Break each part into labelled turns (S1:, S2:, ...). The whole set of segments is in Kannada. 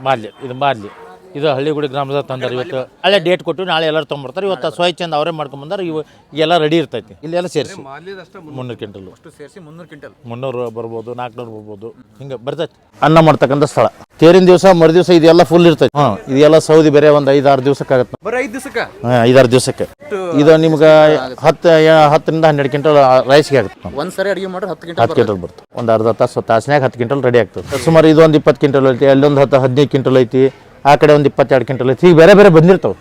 S1: ಮಾರ್ಲಿ ಇದು ಹಳ್ಳಿಗುಡಿ ಗ್ರಾಮದ ತಂದಾರೆ. ಇವತ್ತು ಹಳೆ ಡೇಟ್ ಕೊಟ್ಟು ನಾಳೆ ಎಲ್ಲರೂ ತೊಗೊಂಬರ್ತಾರೆ. ಇವತ್ತು ಸ್ವಚ್ಛಂದ ಅವರೇ ಮಾಡ್ಕೊಂಬಂದಾರೆ. ಎಲ್ಲ ರೆಡಿ ಇರ್ತೈತಿ. ಇಲ್ಲೆಲ್ಲ ಸೇರಿಸಿ 300 ಕ್ವಿಂಟಲ್
S2: ಸೇರಿಸಿ 300 ಕ್ವಿಂಟಲ್
S1: 300 ಬರ್ಬೋದು, 400 ಬರ್ಬೋದು, ಹಿಂಗೆ ಬರ್ತೈತಿ. ಅನ್ನ ಮಾಡ್ತಕ್ಕಂಥ ಸ್ಥಳ ತೇರಿನ ದಿವಸ ಮರುದಿವಸ ಇದೆಲ್ಲ ಫುಲ್ ಇರ್ತೈತಿ. ಇದೆಲ್ಲ ಸೌದಿ ಬೇರೆ ಒಂದು 5-6 ದಿವಸಕ್ಕಾಗತ್ತೆ. 5-6 ದಿವಸಕ್ಕೆ ಇದು ನಿಮ್ಗೆ 10ರಿಂದ 12 ಕ್ವಿಂಟಲ್ ರೈಸ್ಗೆ ಆಗುತ್ತೆ.
S2: ಒಂದ್ಸರಿ ಅಡಿಗೆ ಮಾಡ್ರೆ 10
S1: ಕ್ವಿಂಟಲ್ ಬರ್ತದೆ. ಒಂದು ಅರ್ಧ ತಾಸ್ನಾಗ 10 ಕ್ವಿಂಟಲ್ ರೆಡಿ ಆಗ್ತದೆ. ಸುಮಾರು ಇದೊಂದು 20 ಕ್ವಿಂಟಲ್ ಐತಿ, ಅಲ್ಲೊಂದು 15 ಕ್ವಿಂಟಲ್ ಐತಿ, ಆ ಕಡೆ ಒಂದು 22 ಕ್ವಿಂಟಲ್ ಐತಿ. ಈಗ ಬೇರೆ ಬೇರೆ ಬಂದಿರ್ತಾವೆ,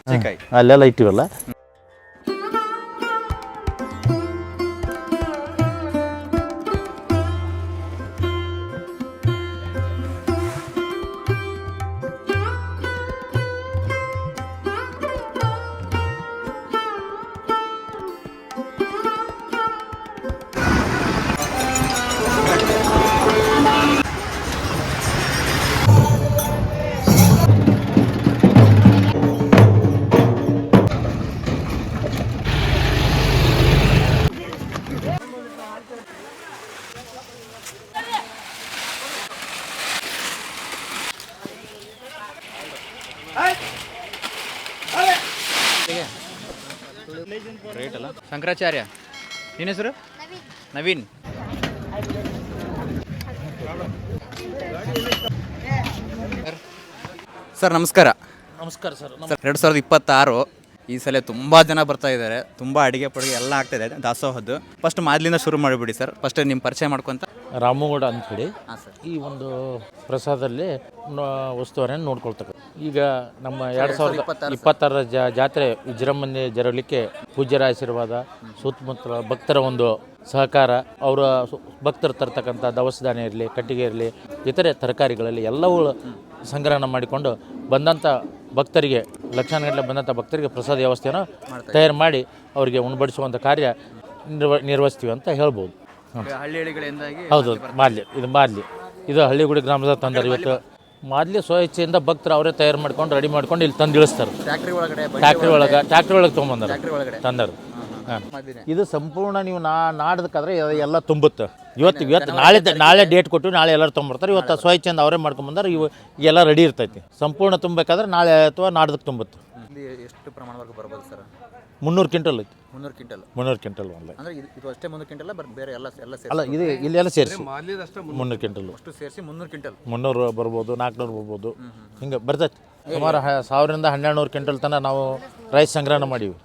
S1: ಅಲ್ಲೆಲ್ಲ ಇಟ್ಟಿವಲ್ಲ.
S2: ರೇಟ್ ಅಲ್ಲ. ಶಂಕರಾಚಾರ್ಯ, ನಿನ್ನ ಹೆಸರು? ನವೀನ್. ಸರ್ ನಮಸ್ಕಾರ.
S1: ನಮಸ್ಕಾರ ಸರ್.
S2: 2026 ಈ ಸಲ ತುಂಬ ಜನ ಬರ್ತಾ ಇದ್ದಾರೆ. ತುಂಬ ಅಡುಗೆ ಪಡುಗೆ ಎಲ್ಲ ಆಗ್ತಾ ಇದೆ ದಾಸೋಹದ್ದು. ಫಸ್ಟ್ ಮಾದಲಿಂದ ಶುರು ಮಾಡಿಬಿಡಿ ಸರ್. ಫಸ್ಟ್ ನಿಮ್ಮ ಪರಿಚಯ ಮಾಡ್ಕೊತ.
S1: ರಾಮಗೌಡ ಅಂಥೇಳಿ. ಈ ಒಂದು ಪ್ರಸಾದಲ್ಲಿ ವಸ್ತುವನ್ನ ನೋಡ್ಕೊಳ್ತಕ್ಕ. ಈಗ ನಮ್ಮ 2026 ಜಾತ್ರೆ ವಿಜೃಂಭಣೆ ಜರಗಲಿಕ್ಕೆ ಪೂಜ್ಯರ ಆಶೀರ್ವಾದ, ಸುತ್ತಮುತ್ತಲ ಭಕ್ತರ ಒಂದು ಸಹಕಾರ, ಅವರ ಭಕ್ತರು ತರ್ತಕ್ಕಂಥ ದವಸ ಧಾನ್ಯ ಇರಲಿ, ಕಟ್ಟಿಗೆ ಇರಲಿ, ಇತರೆ ತರಕಾರಿಗಳಲ್ಲಿ ಎಲ್ಲವೂ ಸಂಗ್ರಹಣ ಮಾಡಿಕೊಂಡು ಬಂದಂಥ ಭಕ್ತರಿಗೆ, ಲಕ್ಷಾನುಗಟ್ಟಲೆ ಬಂದಂಥ ಭಕ್ತರಿಗೆ ಪ್ರಸಾದ ವ್ಯವಸ್ಥೆಯನ್ನು ತಯಾರು ಮಾಡಿ ಅವರಿಗೆ ಉಣಬಡಿಸುವಂಥ ಕಾರ್ಯ ನಿರ್ವಹಿಸ್ತೀವಿ ಅಂತ ಹೇಳ್ಬೋದು. ಹೌದು. ಮಾರ್ಲಿ ಇದು ಹಳ್ಳಿಗುಡಿ ಗ್ರಾಮದ ತಂದಾರೆ. ಇವತ್ತು ಮಾದಲಿ ಸ್ವಇಚ್ಛೆಯಿಂದ ಭಕ್ತರು ಅವರೇ ತಯಾರು ಮಾಡ್ಕೊಂಡು ರೆಡಿ ಮಾಡ್ಕೊಂಡು ಇಲ್ಲಿ ತಂದು ಇಳಿಸ್ತಾರೆ. ಟ್ಯಾಕ್ಟ್ರಿ ಒಳಗೆ ತೊಗೊಂಬಂದಾರೆ, ತಂದರು. ಇದು ಸಂಪೂರ್ಣ ನೀವು ನಾಡ್ದಕ್ಕಾದ್ರೆ ಎಲ್ಲ ತುಂಬುತ್ತೆ. ಇವತ್ತು ನಾಳೆ ಡೇಟ್ ಕೊಟ್ಟು ನಾಳೆ ಎಲ್ಲರೂ ತೊಗೊಂಬರ್ತಾರೆ. ಇವತ್ತು ಸ್ವಇಚ್ಛೆಯಿಂದ ಅವರೇ ಮಾಡ್ಕೊಂಬಂದಾರೆ. ಎಲ್ಲ ರೆಡಿ ಇರ್ತೈತಿ. ಸಂಪೂರ್ಣ ತುಂಬಬೇಕಾದ್ರೆ ನಾಳೆ ಅಥವಾ ನಾಡ್ದಕ್ಕೆ ತುಂಬುತ್ತೆ.
S2: ಎಷ್ಟು ಪ್ರಮಾಣವರೆಗೂ ಬರ್ಬೋದು ಸರ್?
S1: 300 ಕ್ವಿಂಟಲ್ ಐತಿ.
S2: 300 ಕ್ವಿಂಟಲ್
S1: ಒಂದು.
S2: ಅಂದರೆ ಇದು ಅಷ್ಟೇ 300 ಕ್ವಿಂಟಲ್ ಬೇರೆ ಎಲ್ಲ
S1: ಅಲ್ಲ, ಇದು ಇಲ್ಲೆಲ್ಲ ಸೇರಿಸಿ 300 ಕ್ವಿಂಟಲ್.
S2: ಅಷ್ಟು ಸೇರಿಸಿ 300 ಕ್ವಿಂಟಲ್.
S1: 300 ಬರ್ಬೋದು, 400 ಬರ್ಬೋದು, ಹಿಂಗೆ ಬರ್ತೈತಿ. ಸುಮಾರು 1000ರಿಂದ 1200 ಕ್ವಿಂಟಲ್ ತನಕ ನಾವು ರೈಸ್ ಸಂಗ್ರಹಣ ಮಾಡೀವಿ.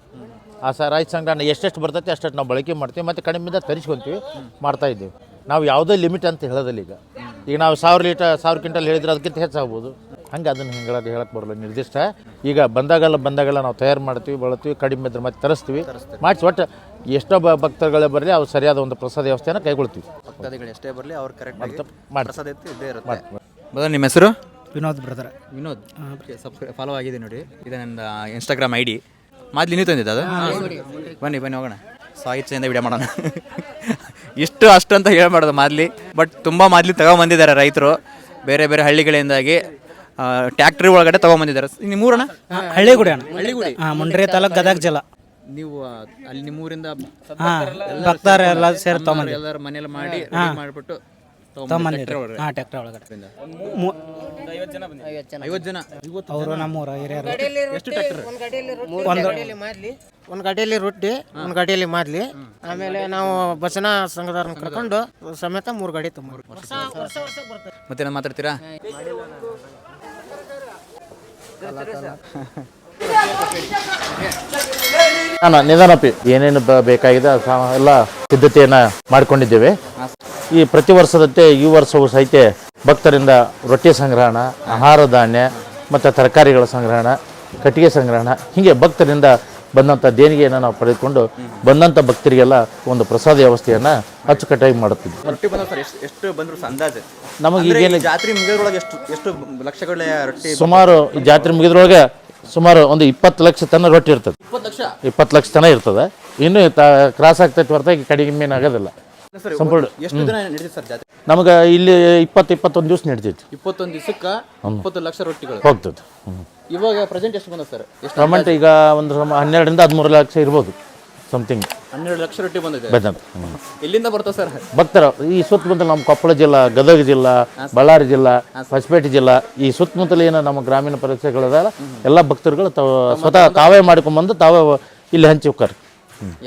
S1: ಆ ರೈಸ್ ಸಂಗ್ರಹಣ ಎಷ್ಟೆಷ್ಟು ಬರ್ತೈತಿ ಅಷ್ಟಷ್ಟು ನಾವು ಬಳಕೆ ಮಾಡ್ತೀವಿ. ಮತ್ತು ಕಡಿಮೆಯಿಂದ ತರಿಸ್ಕೊತೀವಿ, ಮಾಡ್ತಾಯಿದ್ದೀವಿ. ನಾವು ಯಾವುದೇ ಲಿಮಿಟ್ ಅಂತ ಹೇಳೋದಿಲ್ಲ. ಈಗ ನಾವು 1000 ಕ್ವಿಂಟಲ್ ಹೇಳಿದ್ರೆ ಅದಕ್ಕಿಂತ ಹೆಚ್ಚಾಗ್ಬೋದು. ಹಂಗೆ ಅದನ್ನು ಹೇಳಕ್ಕೆ ಬರೋಲ್ಲ ನಿರ್ದಿಷ್ಟ. ಈಗ ಬಂದಾಗೆಲ್ಲ ನಾವು ತಯಾರು ಮಾಡ್ತೀವಿ, ಬಳತೀವಿ, ಕಡಿಮೆ ಇದ್ರೆ ಮತ್ತೆ ತರಿಸ್ತೀವಿ, ಮಾಡಿಸಿ ಒಟ್ಟು ಎಷ್ಟೋ ಭಕ್ತರುಗಳೇ ಬರಲಿ ಅವ್ರು ಸರಿಯಾದ ಒಂದು ಪ್ರಸಾದ ವ್ಯವಸ್ಥೆಯನ್ನು ಕೈಗೊಳ್ತೀವಿ.
S2: ಭಕ್ತಾದಿಗಳು ಎಷ್ಟೇ ಬರಲಿ ಅವ್ರು ಕರೆಕ್ಟ್
S1: ಮಾಡಿ.
S2: ನಿಮ್ಮ ಹೆಸರು?
S3: ವಿನೋದ್ ಬ್ರದರ್.
S2: ವಿನೋದ್. ಫಾಲೋ ಆಗಿದೆ ನೋಡಿ. ಇದು ನನ್ನ ಇನ್ಸ್ಟಾಗ್ರಾಮ್ ID. ಮಾದಲಿ ನೀವು ತಂದಿದ್ದು ಅದು? ಬನ್ನಿ ಹೋಗೋಣ. ಸ್ವಇಚ್ಛೆಯಿಂದ ವಿಡಿಯೋ ಮಾಡೋಣ. ಇಷ್ಟು ಅಷ್ಟು ಅಂತ ಹೇಳ್ಬಾರ್ದು ಮಾದಲಿ, ಬಟ್ ತುಂಬ ಮಾದಲಿ ತಗೊಂಬಂದಿದ್ದಾರೆ ರೈತರು ಬೇರೆ ಬೇರೆ ಹಳ್ಳಿಗಳಿಂದಾಗಿ. ಟ್ಯಾಕ್ಟ್ರಿ ಒಳಗಡೆ ತಗೊಂಬಂದಿದ್ದಾರೆ. ನಿಮ್ಮೂರಣ?
S3: ಹಳ್ಳಿಗುಡಿ. ಮುಂಡ್ರೆ ತಾಲೂಕು, ಗದಗ ಜಿಲ್ಲಾ.
S2: ನೀವು ಅಲ್ಲಿ ನಿಮ್ಮೂರಿಂದ
S3: ಭಕ್ತರ ಎಲ್ಲ ಸೇರಿ ತಗೊಂಬಂದು
S2: ಎಲ್ಲರ ಮನೆಯಲ್ಲಿ ಮಾಡಿ ಮಾಡಿಬಿಟ್ಟು
S3: ಟ್ಯಾಕ್ಟ್ರಿ ಒಳಗಡೆ
S2: 50 ಜನ.
S3: ಅವರು ನಮ್ಮೂರ ಹಿರಿಯರು.
S2: ಎಷ್ಟು ಟ್ಯಾಕ್ಟರ್?
S4: ಒಂದು ಗಾಡಿಯಲ್ಲಿ ರೊಟ್ಟಿ, ಒಂದು ಗಾಡಿಯಲ್ಲಿ ಮಾದ್ಲಿ, ಆಮೇಲೆ ನಾವು ಭಜನಾ ಸಂಘದವ್ರನ್ನ ಕರ್ಕೊಂಡು ಸಮೇತ 3 ಗಾಡಿ ತುಂಬ.
S2: ಮತ್ತೆ ಮಾತಾಡ್ತೀರಾ?
S1: ನಿಧಾನಪಿ ಏನೇನು ಬೇಕಾಗಿದೆ ಎಲ್ಲ ಸಿದ್ಧತೆಯನ್ನು ಮಾಡಿಕೊಂಡಿದ್ದೇವೆ. ಈ ಪ್ರತಿ ವರ್ಷದಂತೆ ಈ ವರ್ಷವೂ ಸಹಿತ ಭಕ್ತರಿಂದ ರೊಟ್ಟಿ ಸಂಗ್ರಹಣ, ಆಹಾರ ಧಾನ್ಯ ಮತ್ತು ತರಕಾರಿಗಳ ಸಂಗ್ರಹಣ, ಕಟ್ಟಿಗೆ ಸಂಗ್ರಹಣ, ಹೀಗೆ ಭಕ್ತರಿಂದ ಬಂದಂಥ ದೇಣಿಗೆಯನ್ನು ನಾವು ಪಡೆದುಕೊಂಡು ಬಂದಂಥ ಭಕ್ತರಿಗೆಲ್ಲ ಒಂದು ಪ್ರಸಾದ ವ್ಯವಸ್ಥೆಯನ್ನು ಅಚ್ಚುಕಟ್ಟಾಗಿ ಮಾಡುತ್ತಿದ್ವಿ. ನಮಗೆ ಈಗೇನು
S2: ಜಾತ್ರೆ ಮುಗಿದ್ರೊಳಗೆ ಎಷ್ಟು ಲಕ್ಷಗಳ ರೊಟ್ಟಿ?
S1: ಸುಮಾರು ಈ ಜಾತ್ರೆ ಮುಗಿದ್ರೊಳಗೆ ಸುಮಾರು ಒಂದು 20 ಲಕ್ಷ ತನಕ ರೊಟ್ಟಿ ಇರ್ತದೆ. 20 ಲಕ್ಷ ತನಕ ಇರ್ತದೆ. ಇನ್ನೂ ಕ್ರಾಸ್ ಆಗ್ತೈತೆ ಹೊರತಾಗಿ ಕಡಿಮೆ ಆಗೋದಿಲ್ಲ. ಸಂಪೂರ್ಣ
S2: ಎಷ್ಟು ದಿನ ನಡೀತದೆ ಸರ್ ಜಾತ್ರೆ?
S1: ನಮಗೆ ಇಲ್ಲಿ 21 ದಿವಸ ನಡೀತೈತಿ.
S2: 21 ದಿವಸಕ್ಕೆ 20 ಲಕ್ಷ ರೊಟ್ಟಿಗಳು
S1: ಹೋಗ್ತದೆ.
S2: ಇವಾಗ ಪ್ರೆಸೆಂಟ್ ಎಷ್ಟು ಬಂದ ಸರ್?
S1: ಟೊಮೆಟೊ ಈಗ ಒಂದು 12ರಿಂದ 13 ಲಕ್ಷ ಇರ್ಬೋದು. ಸಮಥಿಂಗ್
S2: 12 ಲಕ್ಷ ರೊಟ್ಟಿ ಬಂದಿದೆ.
S1: ಬಂದಂತ.
S2: ಎಲ್ಲಿಂದ ಬರ್ತಾವ ಸರ್?
S1: ಭಕ್ತರ ಈ ಸುತ್ತಮುತ್ತಲ ನಮ್ಮ ಕೊಪ್ಪಳ ಜಿಲ್ಲಾ, ಗದಗ ಜಿಲ್ಲಾ, ಬಳ್ಳಾರಿ ಜಿಲ್ಲಾ, ಹೊಸಪೇಟೆ ಜಿಲ್ಲಾ, ಈ ಸುತ್ತಮುತ್ತಲ ಏನು ನಮ್ಮ ಗ್ರಾಮೀಣ ಪ್ರದೇಶಗಳದಾರ ಎಲ್ಲ ಭಕ್ತರುಗಳು ಸ್ವತಃ ತಾವೇ ಮಾಡ್ಕೊಂಬಂದು ತಾವೇ ಇಲ್ಲಿ ಹಂಚಿ ಹೋಗ್ತಾರೆ.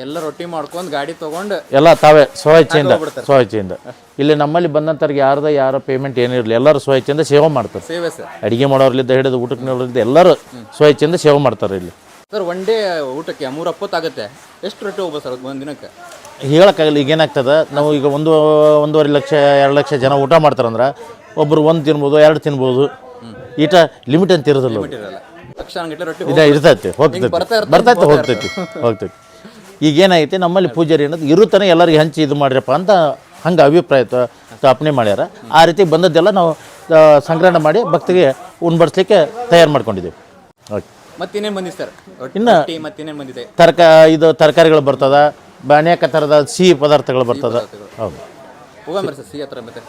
S2: ಎಲ್ಲ ರೊಟ್ಟಿ ಮಾಡ್ಕೊಂಡು ಗಾಡಿ ತೊಗೊಂಡು
S1: ಎಲ್ಲ ತಾವೇ ಸ್ವಇಚ್ಛೆಯಿಂದ ಇಲ್ಲಿ ನಮ್ಮಲ್ಲಿ ಬಂದಂಥವ್ರಿಗೆ ಯಾರ ಪೇಮೆಂಟ್ ಏನಿರಲಿ ಎಲ್ಲರೂ ಸ್ವಇಚ್ಛೆಯಿಂದ ಸೇವೆ ಮಾಡ್ತಾರೆ.
S2: ಸೇವೆ ಸರ್.
S1: ಅಡುಗೆ ಮಾಡೋರ್ಲಿದ್ದ ಹಿಡಿದು ಊಟಕ್ಕೆ ನೋಡೋದ್ರಿಂದ ಎಲ್ಲರೂ ಸ್ವಇಚ್ಛೆಯಿಂದ ಸೇವೆ ಮಾಡ್ತಾರೆ ಇಲ್ಲಿ.
S2: ಸರ್ ಒನ್ ಡೇ ಊಟಕ್ಕೆ 3 ಆಗುತ್ತೆ. ಎಷ್ಟು ರೊಟ್ಟಿ ಹೋಗ್ಬೋದು ಸರ್ ಒಂದು ದಿನಕ್ಕೆ?
S1: ಹೇಳೋಕ್ಕಾಗಲ್ಲ. ಈಗ ಏನಾಗ್ತದೆ, ನಾವು ಈಗ 1.5 ಲಕ್ಷ 2 ಲಕ್ಷ ಜನ ಊಟ ಮಾಡ್ತಾರಂದ್ರೆ ಒಬ್ಬರು 1 ತಿನ್ಬೋದು, 2 ತಿನ್ಬೋದು. ಈಟ ಲಿಮಿಟ್ ಅಂತ ಇರೋದಿಲ್ಲ.
S2: ಲಕ್ಷಾನುಗಟ್ಟಲೆ ರೊಟ್ಟಿ
S1: ಇರ್ತೈತಿ, ಹೋಗ್ತೈತಿ. ಈಗ ಏನಾಗೈತಿ, ನಮ್ಮಲ್ಲಿ ಪೂಜಾರಿ ಅನ್ನೋದು ಇರುತ್ತಾನೆ ಎಲ್ಲರಿಗೆ ಹಂಚಿ ಇದು ಮಾಡ್ರಪ್ಪ ಅಂತ ಹಂಗೆ ಅಭಿಪ್ರಾಯ ಸ್ಥಾಪನೆ ಮಾಡ್ಯಾರ. ಆ ರೀತಿ ಬಂದದ್ದೆಲ್ಲ ನಾವು ಸಂಗ್ರಹಣೆ ಮಾಡಿ ಭಕ್ತಿಗೆ ಉಣ್ಬಡಿಸ್ಲಿಕ್ಕೆ ತಯಾರು ಮಾಡ್ಕೊಂಡಿದ್ದೀವಿ. ಓಕೆ.
S2: ಮತ್ತೇನೇನು ಬಂದಿದೆ ಸರ್?
S1: ಇನ್ನು
S2: ಮತ್ತೇನೇನು ಬಂದಿದೆ?
S1: ತರಕಾರಿಗಳು ಬರ್ತದ, ಅನೇಕ ಥರದ ಸಿಹಿ ಪದಾರ್ಥಗಳು ಬರ್ತದ. ಹೌದು.
S2: ಹೋಗಂಬರ್ರಿ ಸರ್ ಸಿಹಿ ಹತ್ರ ಮತ್ತೆ.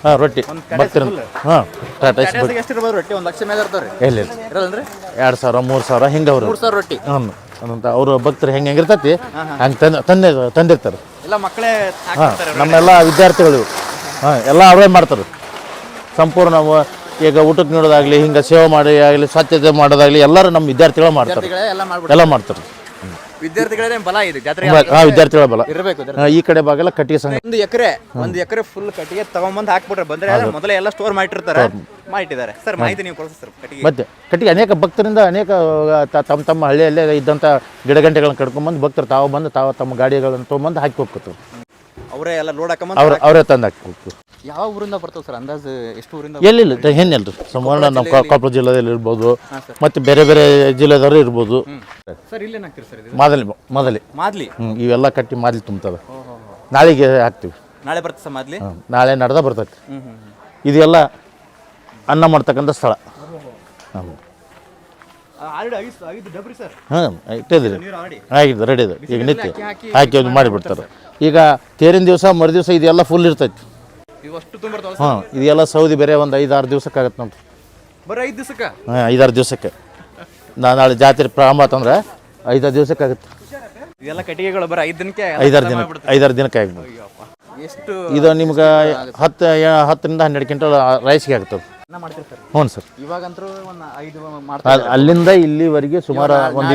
S1: ಹಾಂ, ರೊಟ್ಟಿ ಭಕ್ತರ. ಹಾಂ, ಟಾಟಾ
S2: ಎಷ್ಟು ಇರ್ಬೋದು ರೊಟ್ಟಿ? 1 ಲಕ್ಷ ಮೇಲೆ ಇರ್ತಾವ್ರಿ?
S1: ಇಲ್ಲ
S2: ಇರಲ್ಲಂದ್ರೆ
S1: 2,000 3,000 ಹಿಂಗೆ ಅವರು
S2: 3,000 ರೊಟ್ಟಿ.
S1: ಅಂತ ಅವರು ಭಕ್ತರು ಹೆಂಗಿರ್ತೈತಿ ಹಂಗೆ ತಂದಿರ್ತಾರೆ.
S2: ಎಲ್ಲ ಮಕ್ಕಳೇ
S1: ಹಾಂ, ನಮ್ಮೆಲ್ಲ ವಿದ್ಯಾರ್ಥಿಗಳು ಎಲ್ಲ ಅವರೇ ಮಾಡ್ತಾರೆ ಸಂಪೂರ್ಣ. ಈಗ ಊಟಕ್ಕೆ ನೀಡೋದಾಗಲಿ, ಹಿಂಗೆ ಸೇವೆ ಮಾಡಿ ಆಗಲಿ, ಸ್ವಚ್ಛತೆ ಮಾಡೋದಾಗಲಿ ಎಲ್ಲರೂ ನಮ್ಮ ವಿದ್ಯಾರ್ಥಿಗಳು ಮಾಡ್ತಾರೆ. ಎಲ್ಲ ಮಾಡ್ತಾರೆ.
S2: ವಿದ್ಯಾರ್ಥಿಗಳೇ ಬಲ ಇದೆ ಜಾತ್ರೆ.
S1: ವಿದ್ಯಾರ್ಥಿಗಳ ಬಲ
S2: ಇರಬೇಕು.
S1: ಈ ಕಡೆ ಭಾಗೆಲ್ಲ ಕಟ್ಟಿಗೆ ಸಂಘ.
S2: ಒಂದು ಎಕರೆ ಫುಲ್ ಕಟ್ಟಿಗೆ ತಗೊಂಬಂದು ಹಾಕ್ಬಿಟ್ರೆ ಬಂದ್ರೆ ಮೊದಲೇ ಎಲ್ಲ ಸ್ಟೋರ್ ಮಾಡಿಟ್ಟಿರ್ತಾರೆ, ಮಾಡಿಟ್ಟಿದ್ದಾರೆ ಸರ್. ಮಾಹಿತಿ ನೀವು ಕೊಡ್ಸಿ ಸರ್.
S1: ಮತ್ತೆ ಕಟ್ಟಿಗೆ ಅನೇಕ ಭಕ್ತರಿಂದ ಅನೇಕ ತಮ್ಮ ಹಳ್ಳಿಯಲ್ಲೇ ಇದ್ದಂಥ ಗಿಡಗಂಟೆಗಳನ್ನ ಕಡ್ಕೊಂಡ್ಬಂದು ಭಕ್ತರು ತಾವು ಬಂದು ತಮ್ಮ ಗಾಡಿಗಳನ್ನು ತೊಗೊಂಬಂದು ಹಾಕಿ ಹೋಗ್ತಾರೆ.
S2: ಅವರೇ ಎಲ್ಲ ಲೋಡ್ ಹಾಕೊಂಬಂದು
S1: ಅವರೇ ತಂದು ಹಾಕಿ ಹೋಗ್ತಾರೆ.
S2: ಯಾವ ಊರಿಂದ ಬರ್ತಾವೆ ಸರ್ ಅಂದಾಜು? ಎಷ್ಟು ಊರಿಂದ?
S1: ಎಲ್ಲಿಲ್ಲ ಏನಿಲ್ಲ ರೀ, ಸುಮಾರು ನಮ್ಮ ಕೊಪ್ಪಳ ಜಿಲ್ಲೆಯಲ್ಲಿ ಇರ್ಬೋದು, ಮತ್ತು ಬೇರೆ ಬೇರೆ ಜಿಲ್ಲೆದವರು ಇರ್ಬೋದು.
S2: ಸರ್ ಇಲ್ಲೇನು ಹಾಕ್ತೀರಿ ಸರ್? ಇದು
S1: ಮಾದಲಿ ಇವೆಲ್ಲ ಕಟ್ಟಿ ಮಾದಲಿ ತುಂಬ್ತವೆ. ನಾಳೆಗೆ ಹಾಕ್ತೀವಿ.
S2: ನಾಳೆ ಬರ್ತದೆ ಸರ್ ಮಾದಲಿ?
S1: ನಾಳೆ ನಡೆದ ಬರ್ತೈತಿ. ಇದೆಲ್ಲ ಅನ್ನ ಮಾಡ್ತಕ್ಕಂಥ ಸ್ಥಳ. ಹಾಂ, ಇಟ್ಟಿದ್ದೀರಿ, ಆಗಿದೆ, ರೆಡಿ ಇದೆ. ಈಗ ನಿತ್ಯ ಹಾಕಿ ಮಾಡಿಬಿಡ್ತಾರೆ. ಈಗ ತೇರಿನ ದಿವಸ ಮರು ದಿವಸ ಇದೆಲ್ಲ ಫುಲ್ ಇರ್ತೈತಿ. ಹಾಂ, ಇದೆಲ್ಲ ಸೌದಿ ಬೇರೆ ಒಂದು 5-6 ದಿವಸಕ್ಕೆ ಆಗತ್ತೆ ನೋಡ್ರಿ.
S2: ಬರೀ 5 ದಿವಸಕ್ಕೆ?
S1: ಹಾಂ, 5-6 ದಿವಸಕ್ಕೆ. ನಾಳೆ ಜಾತ್ರೆ ಪ್ರಾರಂಭ ಆತಂದ್ರೆ 5-6 ದಿವಸಕ್ಕೆ ಆಗುತ್ತೆ.
S2: ಇದೆಲ್ಲ ಕಟ್ಟಿಗೆಗಳು ಬರೀ 5 ದಿನಕ್ಕೆ?
S1: 5-6 ದಿನಕ್ಕೆ ಆಗ್ಬೋದು.
S2: ಎಷ್ಟು
S1: ಇದು ನಿಮ್ಗೆ 10-12 ಕ್ವಿಂಟಲ್ ರೈಸ್ಗೆ ಆಗ್ತದೆ. ಹ್ಞೂ ಸರ್.
S2: ಇವಾಗಂತೂ ಒಂದು 5 ಮಾಡ್ತಾರೆ.
S1: ಅಲ್ಲಿಂದ ಇಲ್ಲಿವರೆಗೆ ಸುಮಾರು ಒಂದು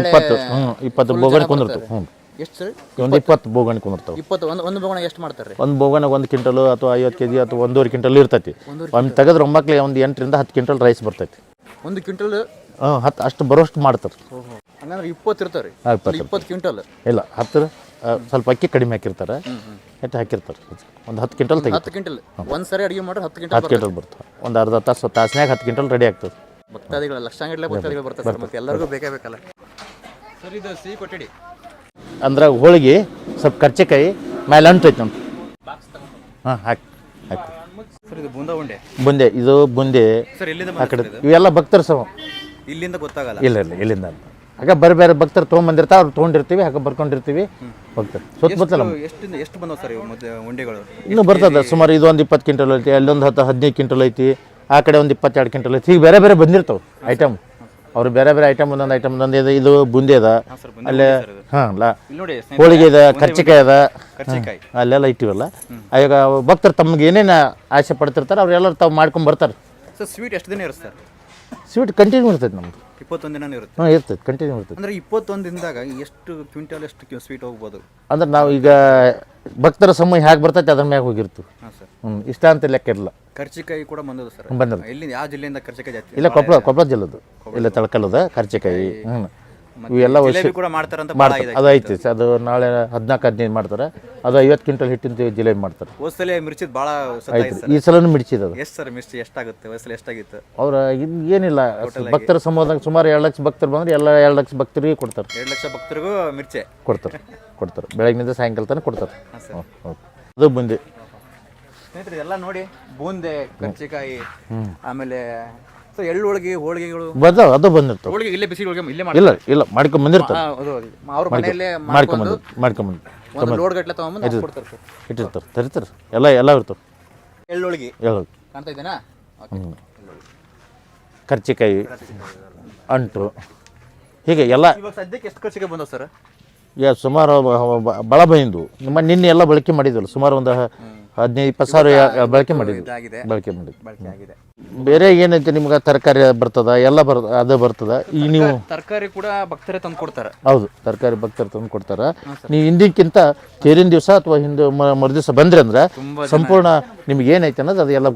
S1: 20 ಬೋಗಣಿ ಕುಂದಿರ್ತವೆ. ಹ್ಞೂ,
S2: ಎಷ್ಟು ಸರ್?
S1: ಒಂದು 20 ಬೋಗಣಿ ಕುಂದಿರ್ತಾವೆ.
S2: 20 ಒಂದು ಬೋಗಣ ಎಷ್ಟು ಮಾಡ್ತಾರೆ?
S1: ಒಂದು ಬೋಗಣ 1 ಕ್ವಿಂಟಲ್ ಅಥವಾ 50 kg ಅಥವಾ 1.5 ಕ್ವಿಂಟಲ್ ಇರ್ತೈತಿ. ಒಂದು ತೆಗೆದ್ರೆ ಒಮ್ಮಕ್ಲಿ ಒಂದು 8-10 ಕ್ವಿಂಟಲ್ ರೈಸ್ ಬರ್ತೈತಿ.
S2: 1 ಕ್ವಿಂಟಲ್?
S1: ಹಾಂ, 10 ಅಷ್ಟು ಬರೋಷ್ಟು ಮಾಡ್ತಾರೆ.
S2: ಹಂಗಂದ್ರೆ 20 ಇರ್ತಾರೆ. 20 ಕ್ವಿಂಟಲ್ ಇಲ್ಲ, 10 ಸ್ವಲ್ಪ ಅಕ್ಕಿ ಕಡಿಮೆ ಹಾಕಿರ್ತಾರೆ, ಹೆಚ್ಚು ಹಾಕಿರ್ತಾರೆ. ಒಂದು 10 ಕ್ವಿಂಟಲ್ ತೆಗಿ. 10 ಕ್ವಿಂಟಲ್ ಒಂದು ಸರಿ ಅಡುಗೆ ಮಾಡಿದ್ರೆ 10
S1: ಕ್ವಿಂಟಲ್ ಬರ್ತವೆ. ಒಂದು ಅರ್ಧ ತಾಸ್ನಾಗ 10 ಕ್ವಿಂಟಲ್ ರೆಡಿ ಆಗ್ತದೆ.
S2: ಭಕ್ತಾದಿಗಳು ಲಕ್ಷಾಂಗಟ್ಟಲೆ ಭಕ್ತಾದಿಗಳು ಬರ್ತಾರೆ. ಮತ್ತೆ ಎಲ್ಲರಿಗೂ ಬೇಕೇ ಬೇಕಲ್ಲ ಸರ್. ಇದು ಸಿಹಿ ಕೊಠಡಿ
S1: ಅಂದ್ರೆ ಹೋಳಿಗೆ ಸ್ವಲ್ಪ ಕರ್ಚಿಕಾಯಿ ಮೇಲೆ ಅಂಟೈತೆ ನೋಡಿ. ಹಾಂ, ಹಾಕಿ
S2: ಸರ್. ಇದು
S1: ಬುಂದೆ ಇದು ಬುಂದೆ
S2: ಸರ್. ಎಲ್ಲಿಂದ
S1: ಆ ಕಡೆ ಇವೆಲ್ಲ ಭಕ್ತರು ಸಹ
S2: ಇಲ್ಲಿಂದ ಗೊತ್ತಾಗಲ್ಲ.
S1: ಇಲ್ಲ ಎಲ್ಲಿಂದ ಆಗ ಬೇರೆ ಬೇರೆ ಭಕ್ತರು ತೊಗೊಂಬಂದಿರ್ತಾರೆ, ಅವ್ರು ತೊಗೊಂಡಿರ್ತೀವಿ, ಹಾಗೆ ಬರ್ಕೊಂಡಿರ್ತೀವಿ. ಭಕ್ತರು ಸುತ್ತಮುತ್ತಲ
S2: ಎಷ್ಟು ಬಂದವು ಸರ್ ಉಂಡೆಗಳು?
S1: ಇನ್ನೂ ಬರ್ತದೆ ಸುಮಾರು. ಇದು ಒಂದು 20 ಕ್ವಿಂಟಲ್ ಐತಿ, ಅಲ್ಲೊಂದು 10-15 ಕ್ವಿಂಟಲ್ ಐತಿ, ಆ ಕಡೆ ಒಂದು 22 ಕ್ವಿಂಟಲ್ ಐತಿ. ಈಗ ಬೇರೆ ಬೇರೆ ಬಂದಿರ್ತಾವೆ ಐಟಮ್. ಅವ್ರು ಬೇರೆ ಬೇರೆ ಐಟಮ್ ಒಂದೊಂದು ಇದೆ. ಇದು ಬುಂದಿ ಅದ ಅಲ್ಲೇ. ಹಾಂ, ಹೋಳಿಗೆ ಇದೆ, ಕರ್ಚಿಕಾಯಿ ಅದ, ಅಲ್ಲೆಲ್ಲ ಇಟ್ಟಿವಲ್ಲ. ಈಗ ಭಕ್ತರು ತಮ್ಗೆ ಏನೇನು ಆಸೆ ಪಡ್ತಿರ್ತಾರೆ ಅವರೆಲ್ಲರೂ ತಾವು ಮಾಡ್ಕೊಂಡು ಬರ್ತಾರೆ.
S2: ಸರ್ ಸ್ವೀಟ್ ಎಷ್ಟು ದಿನ ಇರುತ್ತೆ ಸರ್?
S1: ಸ್ವೀಟ್ ಕಂಟಿನ್ಯೂ ಇರ್ತೈತೆ ನಮ್ದು.
S2: 21 ದಿನ ಇರುತ್ತೆ?
S1: ಹಾಂ, ಇರ್ತೈತೆ, ಕಂಟಿನ್ಯೂ ಇರ್ತೈತೆ.
S2: ಅಂದರೆ 21 ದಿನದಾಗ ಎಷ್ಟು ಕ್ವಿಂಟಲ್ ಎಷ್ಟು ಸ್ವೀಟ್ ಹೋಗ್ಬೋದು?
S1: ಅಂದ್ರೆ ನಾವು ಈಗ ಭಕ್ತರ ಸಮಯ ಹೇಗೆ ಬರ್ತೈತೆ ಅದ್ರ ಮ್ಯಾಗ ಹೋಗಿರ್ತೀವಿ.
S2: ಹಾಂ ಸರ್.
S1: ಇಷ್ಟ ಅಂತ ಲೆಕ್ಕ ಇರಲ್ಲ.
S2: ಕರ್ಚಿಕಾಯಿ ಕೂಡ ಬಂದದ ಸರ್?
S1: ಬಂದದ.
S2: ಎಲ್ಲಿಂದ ಯಾವ ಜಿಲ್ಲೆಯಿಂದ ಕರ್ಚಿಕಾಯಿ ಜಾಸ್ತಿ?
S1: ಇಲ್ಲ, ಕೊಪ್ಪಳ ಜಿಲ್ಲೆದು. ಇಲ್ಲ, ತಳಕಲ್ಲದ ಕರ್ಚಿಕಾಯಿ. ಇವೆಲ್ಲ
S2: ಕೂಡ ಮಾಡ್ತಾರಂತ
S1: ಅದು ಐತಿ. ಅದು ನಾಳೆ 14-15 ಮಾಡ್ತಾರೆ. ಅದು 50 ಕ್ವಿಂಟಲ್ ಹಿಟ್ಟಿನ ಜಿಲೇಬಿ ಮಾಡ್ತಾರೆ.
S2: ಹೋದ್ಸಲ ಮಿರ್ಚಿದ್ ಭಾಳ
S1: ಐತಿ. ಈ ಸಲನೂ ಮಿರ್ಚಿದ.
S2: ಎಷ್ಟು ಸರ್ ಮಿರ್ಚಿ ಎಷ್ಟಾಗುತ್ತೆ? ಹೋದ್ಸಲ ಎಷ್ಟಾಗಿತ್ತು?
S1: ಅವ್ರ ಏನಿಲ್ಲ, ಭಕ್ತರ ಸಮೂಹದಾಗ ಸುಮಾರು 2 ಲಕ್ಷ ಭಕ್ತರು ಬಂದ್ರೆ ಎಲ್ಲ 2 ಲಕ್ಷ ಭಕ್ತರಿಗೆ ಕೊಡ್ತಾರೆ.
S2: 2 ಲಕ್ಷ ಭಕ್ತರಿಗೂ ಮಿರ್ಚಿ ಕೊಡ್ತಾರೆ.
S1: ಬೆಳಗ್ಗಿನಿಂದ ಸಾಯಂಕಾಲ ತನಕ ಕೊಡ್ತಾರೆ. ಅದು ಬುಂದಿ
S2: ಸ್ನೇಹಿತರೆ ಎಲ್ಲ ನೋಡಿ. ಬೂಂದೆ, ಕರ್ಚಿಕಾಯಿ, ಆಮೇಲೆ ಸರ್ ಎಳ್ಳು ಹೋಳಿಗೆಗಳು
S1: ಬರ್ತಾವ. ಅದು ಬಂದಿರ್ತಾವೆ.
S2: ಹೋಳಿಗೆ ಇಲ್ಲೇ ಬಿಸಿ ಹೋಳಿಗೆ ಇಲ್ಲೇ
S1: ಇಲ್ಲ ಮಾಡ್ಕೊಂಡ್ ಬಂದಿರ್ತಾರೆ.
S2: ಅವ್ರ ಮನೆಯಲ್ಲೇ
S1: ಮಾಡ್ಕೊಂಬಂದು
S2: ಒಂದು ಲೋಡ್ ಗಟ್ಟಲೆ ತಗೊಂಬಂದು ಕೊಡ್ತಾರೆ ಸರ್.
S1: ಇಟ್ಟಿರ್ತಾರೆ, ತರಿತಾರೆ. ಎಲ್ಲ ಇರ್ತವೆ.
S2: ಎಳ್ಳೊಳಗೆ ಕಾಣ್ತಾ ಇದ್ದೇನಾ?
S1: ಕರ್ಚಿಕಾಯಿ, ಅಂಟು, ಹೀಗೆ ಎಲ್ಲ.
S2: ಇವಾಗ ಸದ್ಯಕ್ಕೆ ಎಷ್ಟು ಕರ್ಚಿಕಾಯಿ ಬಂದವು ಸರ್?
S1: ಈಗ ಸುಮಾರು ಭಾಳ ಬಂದು ನಿನ್ನೆ ಎಲ್ಲ ಬಳಕೆ ಮಾಡಿದ್ವಲ್ಲ, ಸುಮಾರು ಒಂದು 15-20 ಸಾವಿರ ಬಳಕೆ ಮಾಡಿದ್ವಿ. ಬೇರೆ ಏನೈತೆ ನಿಮ್ಗೆ ತರಕಾರಿ ಬರ್ತದ, ಎಲ್ಲ ಅದು ಬರ್ತದ. ಈಗ ನೀವು
S2: ತರಕಾರಿ ಕೂಡ ಭಕ್ತರೇ ತಂದು ಕೊಡ್ತಾರೆ.
S1: ಹೌದು, ತರಕಾರಿ ಭಕ್ತರು ತಂದು ಕೊಡ್ತಾರ. ನೀವು ಹಿಂದಿಕ್ಕಿಂತ ತೇರಿನ ದಿವಸ ಅಥವಾ ಹಿಂದೆ ಮರುದಿವಸ ಬಂದ್ರಿ ಅಂದ್ರೆ ಸಂಪೂರ್ಣ ನಿಮ್ಗೆ ಏನೈತೆ ಅನ್ನೋದು ಅದೆಲ್ಲ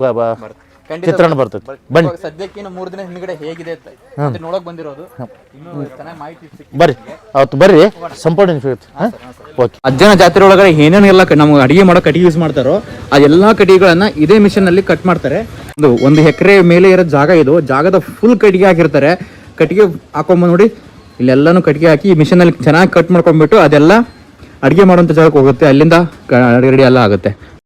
S1: ಚಿತ್ರಣ ಬರ್ತೈತಿ. ಬನ್ನಿ,
S2: ಸದ್ಯಕ್ಕೆ 3 ದಿನ ಹಿಂದ್ಗಡೆ ಹೇಗಿದೆ ಅಂತ ನೋಡಕ್ ಬಂದಿರೋದು. ಚೆನ್ನಾಗಿ ಮಾಹಿತಿ
S1: ಬರ್ರಿ, ಅವತ್ತು ಬರ್ರಿ, ಸಂಪೂರ್ಣ ಓಕೆ.
S2: ಅಜ್ಜನ ಜಾತ್ರೆ ಒಳಗಡೆ ಏನೇನೆಲ್ಲ ನಮ್ಗೆ ಅಡಿಗೆ ಮಾಡೋ ಕಟ್ಟಿಗೆ ಯೂಸ್ ಮಾಡ್ತಾರೋ ಆ ಎಲ್ಲಾ ಕಟ್ಟಿಗೆಗಳನ್ನ ಇದೇ ಮಿಷನ್ ಅಲ್ಲಿ ಕಟ್ ಮಾಡ್ತಾರೆ. ಒಂದು ಎಕರೆ ಮೇಲೆ ಇರೋ ಜಾಗ, ಇದು ಜಾಗದ ಫುಲ್ ಕಟ್ಟಿಗೆ ಹಾಕಿರ್ತಾರೆ. ಕಟ್ಟಿಗೆ ಹಾಕೊಂಬ ನೋಡಿ, ಇಲ್ಲೆಲ್ಲಾನು ಕಟ್ಟಿಗೆ ಹಾಕಿ ಈ ಮಿಷನ್ ಅಲ್ಲಿ ಚೆನ್ನಾಗಿ ಕಟ್ ಮಾಡ್ಕೊಂಡ್ಬಿಟ್ಟು ಅದೆಲ್ಲ ಅಡಿಗೆ ಮಾಡುವಂತ ಜಾಗಕ್ಕೆ ಹೋಗುತ್ತೆ. ಅಲ್ಲಿಂದ ರೆಡಿ ಎಲ್ಲ ಆಗುತ್ತೆ.